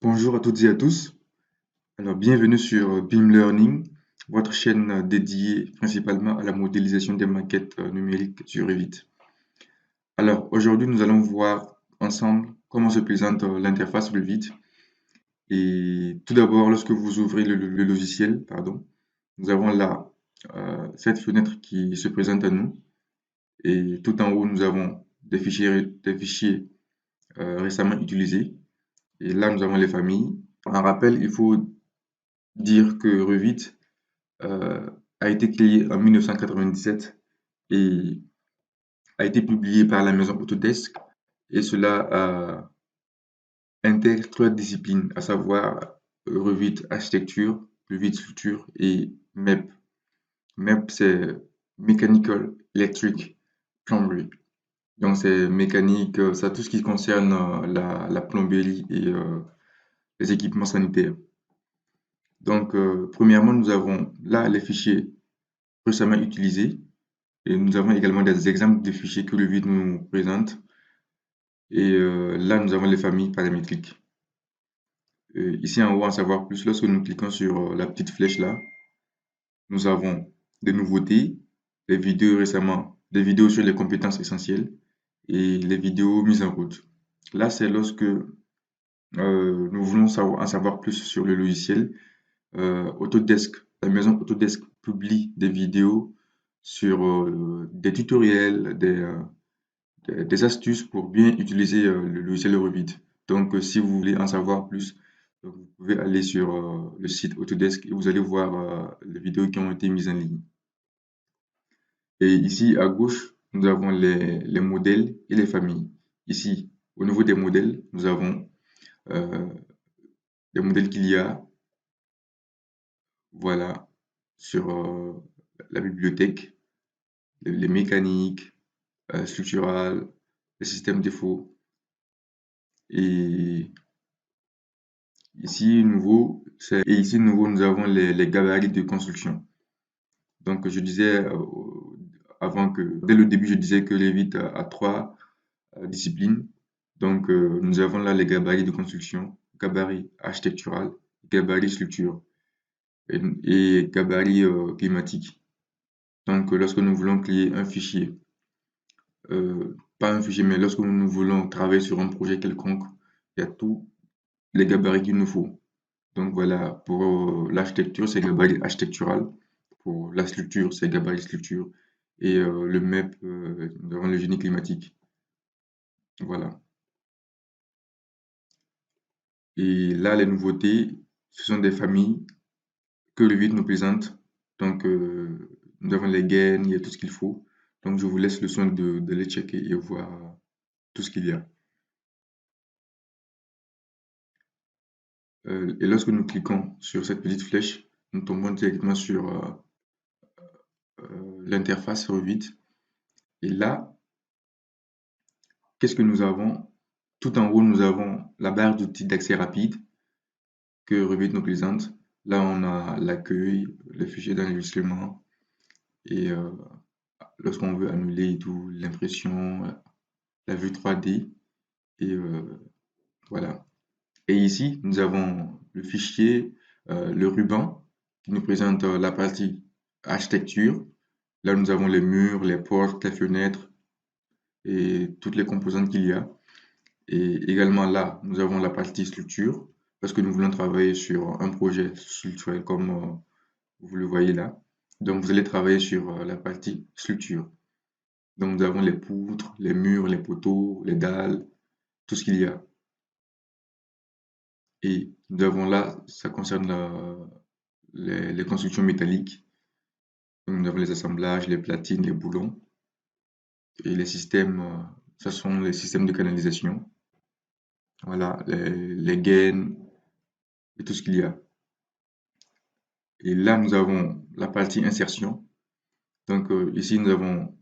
Bonjour à toutes et à tous. Alors, bienvenue sur BIM Learning, votre chaîne dédiée principalement à la modélisation des maquettes numériques sur Revit. Alors, aujourd'hui, nous allons voir ensemble comment se présente l'interface Revit. Et tout d'abord, lorsque vous ouvrez le logiciel, pardon, nous avons là cette fenêtre qui se présente à nous. Et tout en haut, nous avons des fichiers récemment utilisés. Et là, nous avons les familles. En rappel, il faut dire que Revit a été créé en 1997 et a été publié par la maison Autodesk, et cela intègre trois disciplines, à savoir Revit architecture, Revit structure et MEP. MEP, c'est Mechanical Electric Plumbery. Donc c'est mécanique, ça tout ce qui concerne la plomberie et les équipements sanitaires. Donc premièrement, nous avons là les fichiers récemment utilisés. Et nous avons également des exemples de fichiers que le vide nous présente. Et là, nous avons les familles paramétriques. Ici en haut, en savoir plus, lorsque nous cliquons sur la petite flèche là, nous avons des nouveautés, des vidéos sur les compétences essentielles et les vidéos mises en route. Là, c'est lorsque nous voulons en savoir plus sur le logiciel. Autodesk, la maison Autodesk publie des vidéos sur des tutoriels, des astuces pour bien utiliser le logiciel Revit. Donc, si vous voulez en savoir plus, vous pouvez aller sur le site Autodesk et vous allez voir les vidéos qui ont été mises en ligne. Et ici, à gauche, nous avons les modèles et les familles. Ici, au niveau des modèles, nous avons euh, les modèles qu'il y a, voilà, sur la bibliothèque, les mécaniques, structurales, les systèmes défauts. Et ici, nouveau, nous avons les gabarits de construction. Donc, je disais dès le début, je disais que Revit a trois disciplines. Donc, nous avons là les gabarits de construction, gabarit architectural, gabarit structure et gabarit climatique. Donc, lorsque nous voulons créer un fichier, pas un fichier, mais lorsque nous voulons travailler sur un projet quelconque, il y a tous les gabarits qu'il nous faut. Donc voilà, pour l'architecture, c'est gabarit architectural. Pour la structure, c'est gabarit structure. Et le MEP, nous avons le génie climatique. Voilà. Et là, les nouveautés, ce sont des familles que le vide nous présente. Donc, nous avons les gaines, il y a tout ce qu'il faut. Donc, je vous laisse le soin de les checker et voir tout ce qu'il y a. Et lorsque nous cliquons sur cette petite flèche, nous tombons directement sur l'interface Revit. Et là, qu'est-ce que nous avons? Tout en haut, nous avons la barre d'outils d'accès rapide que Revit nous présente. Là, on a l'accueil, le fichier d'enregistrement et lorsqu'on veut annuler et tout, l'impression, la vue 3D et voilà. Et ici, nous avons le fichier, le ruban qui nous présente la partie architecture. Là, nous avons les murs, les portes, les fenêtres et toutes les composantes qu'il y a. Et également là, nous avons la partie structure, parce que nous voulons travailler sur un projet structurel comme vous le voyez là. Donc vous allez travailler sur la partie structure. Donc nous avons les poutres, les murs, les poteaux, les dalles, tout ce qu'il y a. Et nous avons là, ça concerne les constructions métalliques. Donc, nous avons les assemblages, les platines, les boulons. Et les systèmes, ce sont les systèmes de canalisation. Voilà, les gaines et tout ce qu'il y a. Et là, nous avons la partie insertion. Donc ici, nous avons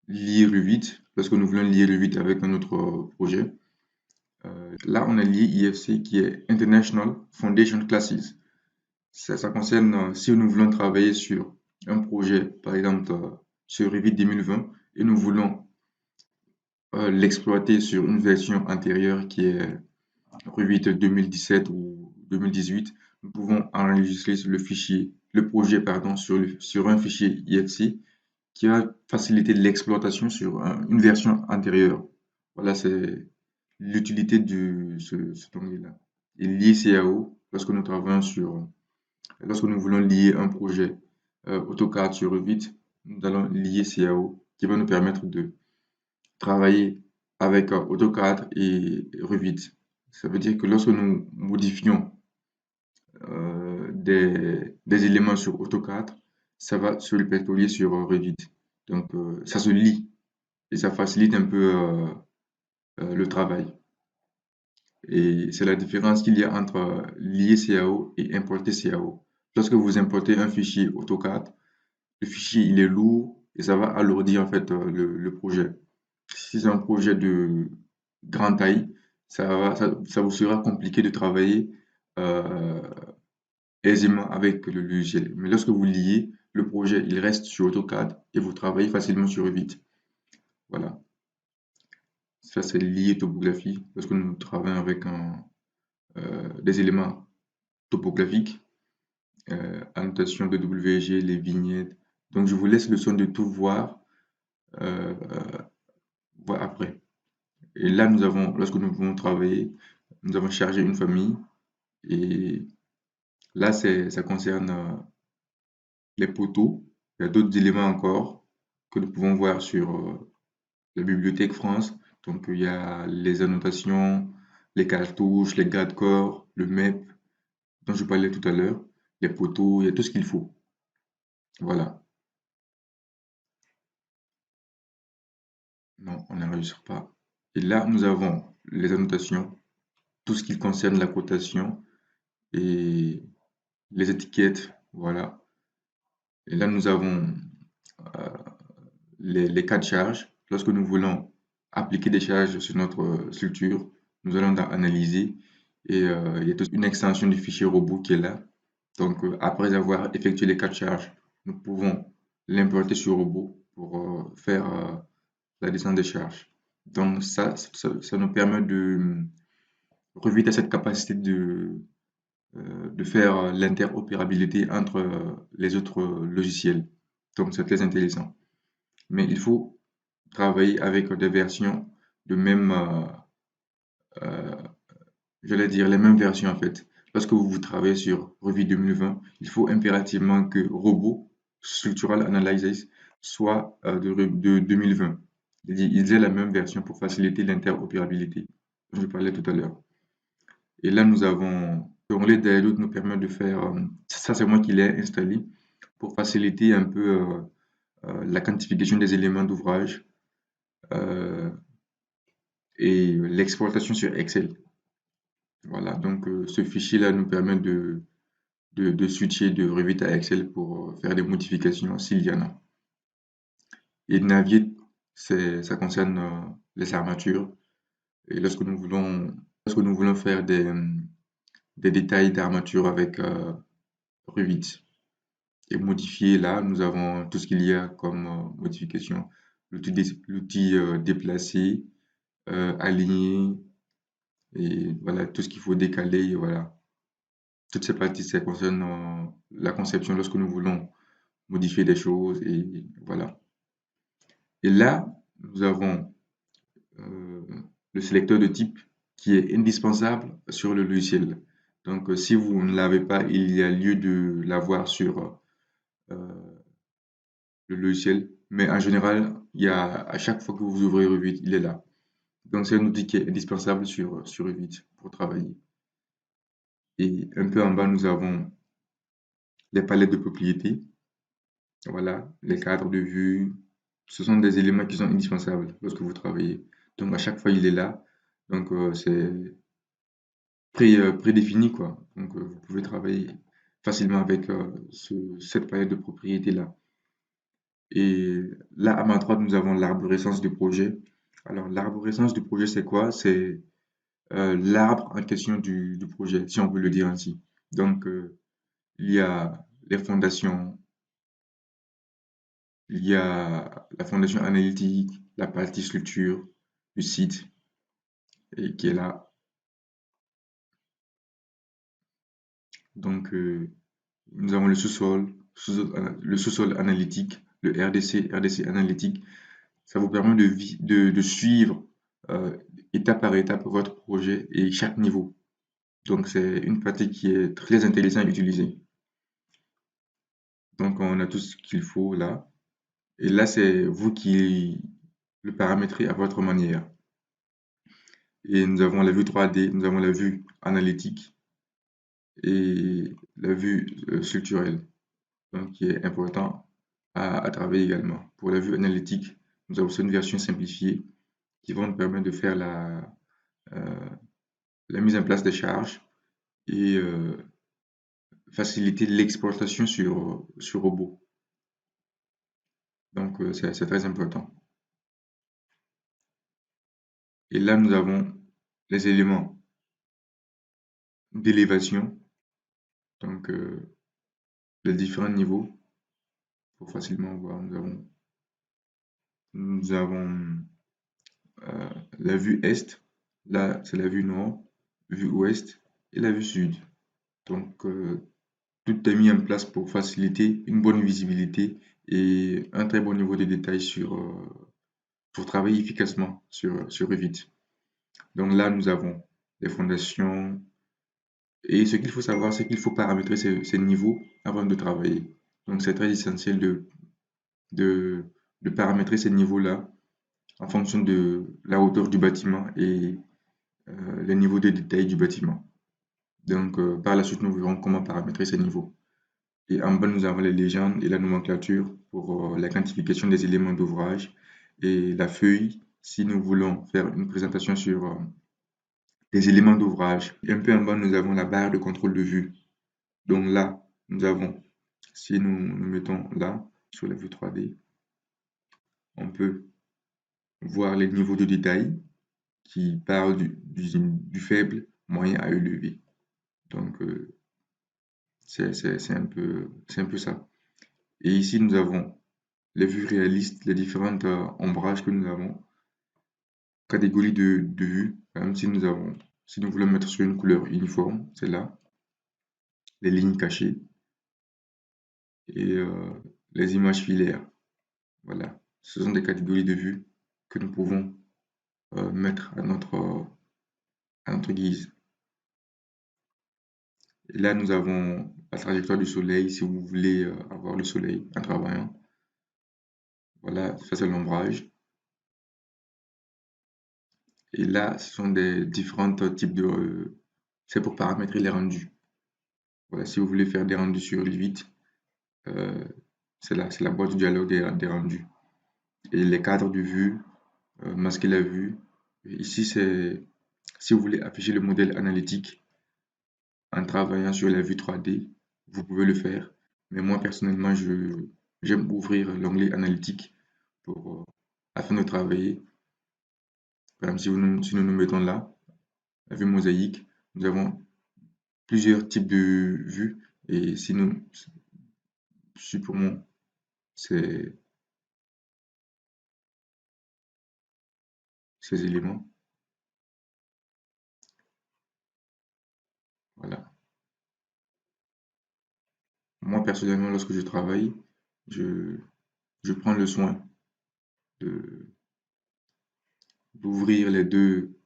lier Revit, lorsque nous voulons lier Revit avec un autre projet. Là, on a lié IFC qui est International Foundation Classes. Ça concerne si nous voulons travailler sur un projet, par exemple sur Revit 2020, et nous voulons l'exploiter sur une version antérieure qui est Revit 2017 ou 2018, nous pouvons enregistrer le projet pardon, sur un fichier IFC qui va faciliter l'exploitation sur une version antérieure. Voilà, c'est l'utilité de ce onglet-là. Et lier CAO, lorsque nous voulons lier un projet AutoCAD sur Revit, nous allons lier CAO qui va nous permettre de travailler avec AutoCAD et Revit. Ça veut dire que lorsque nous modifions des éléments sur AutoCAD, ça va se répertorier sur Revit. Donc, ça se lie et ça facilite un peu le travail. Et c'est la différence qu'il y a entre lier CAO et importer CAO. Lorsque vous importez un fichier AutoCAD, le fichier il est lourd et ça va alourdir en fait le projet. Si c'est un projet de grande taille, ça vous sera compliqué de travailler euh, aisément avec le logiciel. Mais lorsque vous liez, le projet il reste sur AutoCAD et vous travaillez facilement sur Revit. Voilà, ça c'est lié topographie parce que nous travaillons avec des éléments topographiques, annotation de WG, les vignettes. Donc je vous laisse le soin de tout euh, voir après. Et là, lorsque nous voulons travailler, nous avons chargé une famille et là, ça concerne les poteaux. Il y a d'autres éléments encore que nous pouvons voir sur la bibliothèque France. Donc, il y a les annotations, les cartouches, les garde-corps, le MEP dont je parlais tout à l'heure, les poteaux, il y a tout ce qu'il faut. Voilà. Non, on n'enregistre pas. Et là, nous avons les annotations, tout ce qui concerne la cotation et les étiquettes. Voilà. Et là, nous avons euh, les cas de charge. Lorsque nous voulons appliquer des charges sur notre structure, nous allons dans analyser et il y a toute une extension du fichier robot qui est là. Donc, après avoir effectué les cas de charge, nous pouvons l'importer sur robot pour faire la descente des charges. Donc, ça nous permet de reviter cette capacité de faire l'interopérabilité entre les autres logiciels. Donc, c'est très intéressant. Mais il faut travailler avec des versions de même, euh, j'allais dire les mêmes versions en fait. Lorsque vous travaillez sur Revit 2020, il faut impérativement que Robot Structural Analysis soit de 2020. Ils aient la même version pour faciliter l'interopérabilité dont je parlais tout à l'heure. Et là, nous avons l'onglet Dialog nous permet de faire, ça c'est moi qui l'ai installé pour faciliter un peu la quantification des éléments d'ouvrage euh, et l'exportation sur Excel. Voilà, donc ce fichier-là nous permet de switcher de Revit à Excel pour faire des modifications s'il y en a. Et Navier, ça concerne les armatures. Et lorsque nous voulons faire des détails d'armature avec Revit et modifier, là, nous avons tout ce qu'il y a comme modification. L'outil déplacer, aligner, et voilà, tout ce qu'il faut décaler, et voilà. Toutes ces parties, ça concerne la conception lorsque nous voulons modifier des choses et voilà. Et là, nous avons euh, le sélecteur de type qui est indispensable sur le logiciel. Donc, si vous ne l'avez pas, il y a lieu de l'avoir sur euh, le logiciel. Mais en général, à chaque fois que vous ouvrez Revit, il est là. Donc, c'est un outil qui est indispensable sur Revit pour travailler. Et un peu en bas, nous avons les palettes de propriétés. Voilà, les cadres de vue, ce sont des éléments qui sont indispensables lorsque vous travaillez. Donc à chaque fois, il est là. Donc c'est prédéfini, quoi. Donc vous pouvez travailler facilement avec cette palette de propriétés-là. Et là, à ma droite, nous avons l'arborescence du projet. Alors, l'arborescence du projet, c'est quoi? C'est l'arbre en question du projet, si on peut le dire ainsi. Donc, il y a les fondations, il y a la fondation analytique, la partie structure du site, et qui est là. Donc, nous avons le sous-sol analytique, le RDC analytique. Ça vous permet de suivre euh, étape par étape votre projet et chaque niveau. Donc, c'est une pratique qui est très intéressante à utiliser. Donc, on a tout ce qu'il faut là. Et là, c'est vous qui le paramétrez à votre manière. Et nous avons la vue 3D, nous avons la vue analytique et la vue structurelle, donc qui est important à travailler également. Pour la vue analytique, nous avons une version simplifiée qui va nous permettre de faire euh, la mise en place des charges et faciliter l'exportation sur robot. Donc, c'est très important. Et là, nous avons les éléments d'élévation, donc les différents niveaux pour facilement voir. Nous avons euh, la vue est, là c'est la vue nord, vue ouest et la vue sud. Donc tout est mis en place pour faciliter une bonne visibilité et un très bon niveau de détail pour travailler efficacement sur Revit. Donc là, nous avons les fondations et ce qu'il faut savoir, c'est qu'il faut paramétrer ces niveaux avant de travailler. Donc c'est très essentiel de, de paramétrer ces niveaux-là en fonction de la hauteur du bâtiment et le niveau de détail du bâtiment. Donc, par la suite, nous verrons comment paramétrer ces niveaux. Et en bas, nous avons les légendes et la nomenclature pour la quantification des éléments d'ouvrage et la feuille si nous voulons faire une présentation sur des éléments d'ouvrage. Et un peu en bas, nous avons la barre de contrôle de vue. Donc là, nous avons, si nous mettons là, sur la vue 3D, on peut voir les niveaux de détail qui parlent du faible, moyen à élevé. Donc, c'est un peu ça. Et ici, nous avons les vues réalistes, les différentes ombrages que nous avons, catégories de vues. Par exemple, si nous voulons mettre sur une couleur uniforme, c'est là, les lignes cachées et les images filaires. Voilà, ce sont des catégories de vues que nous pouvons mettre à notre guise. Et là, nous avons la trajectoire du soleil, si vous voulez avoir le soleil en travaillant. Voilà, ça c'est l'ombrage. Et là, ce sont des différents types de... c'est pour paramétrer les rendus. Voilà, si vous voulez faire des rendus sur Revit, euh, c'est la boîte de dialogue des rendus. Et les cadres de vue, masquer la vue. Ici, c'est si vous voulez afficher le modèle analytique en travaillant sur la vue 3D, vous pouvez le faire. Mais moi, personnellement, j'aime ouvrir l'onglet analytique pour, afin de travailler. Par exemple, si nous nous mettons là, la vue mosaïque, nous avons plusieurs types de vues. Et si nous supprimons ces, ces éléments, voilà. Moi, personnellement, lorsque je travaille, je, je prends le soin de, d'ouvrir les deux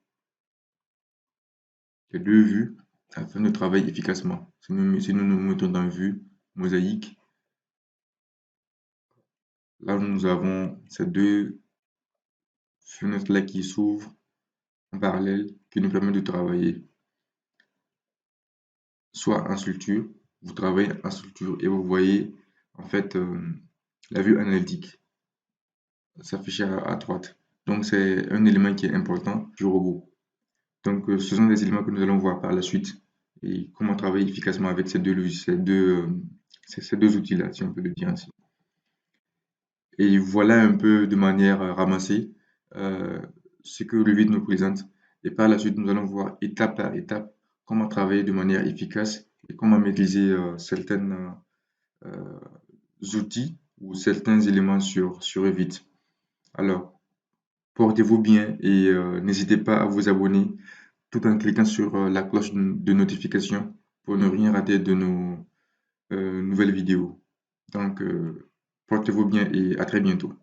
vues afin de travailler efficacement. Si nous nous mettons dans vue mosaïque, là, nous avons ces deux fenêtres-là qui s'ouvrent en parallèle qui nous permettent de travailler soit en structure, vous travaillez en structure et vous voyez en fait la vue analytique s'afficher à droite. Donc, c'est un élément qui est important du robot. Donc, ce sont des éléments que nous allons voir par la suite et comment travailler efficacement avec ces deux outils-là, si on peut le dire ainsi. Et voilà un peu de manière ramassée euh, ce que le vide nous présente. Et par la suite, nous allons voir étape par étape comment travailler de manière efficace et comment maîtriser certains outils ou certains éléments sur Revit. Alors, portez-vous bien et n'hésitez pas à vous abonner tout en cliquant sur la cloche de notification pour ne rien rater de nos nouvelles vidéos. Donc, portez-vous bien et à très bientôt.